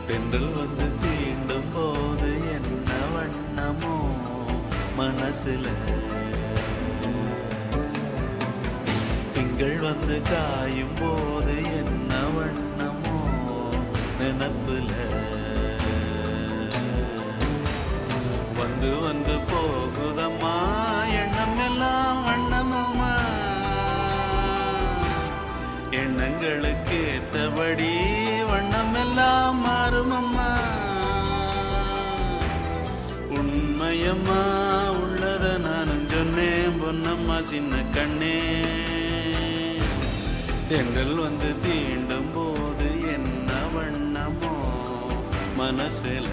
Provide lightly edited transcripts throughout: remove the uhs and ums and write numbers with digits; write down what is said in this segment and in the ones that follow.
தென்றல் வந்து தீண்டும் போது என்ன வண்ணமோ மனசுல, திங்கள் வந்து காயும் போது என்ன வண்ணமோ நினப்புல, வந்து வந்து போகுதம்மா எண்ணம் எல்லாம் வண்ணமம்மா, எண்ணங்களுக்கு ஏத்தபடி வண்ணம் எல்லாம் மாறுமம்மா. உண்மையம்மா உள்ளத நானும் சொன்னேன் பொன்னம்மா சின்ன கண்ணே. தென்றல் வந்து தீண்டும் போது என்ன வண்ணமோ மனசுல,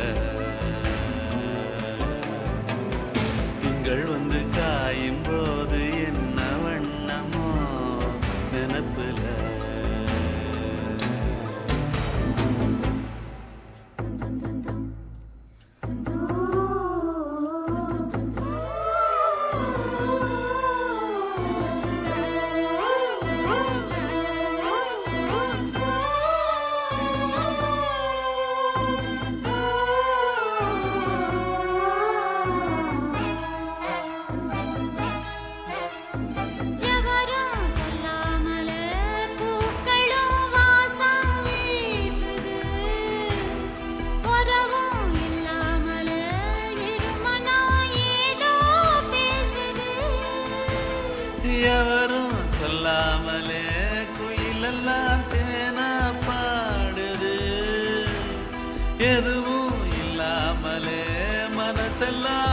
திங்கள் வந்து காயும் போது என்ன வண்ணமோ நினப்புல. எவரும் சொல்லாமலே குயிலெல்லாம் தேனா பாடுது, எதுவும் இல்லாமலே மனசெல்லாம்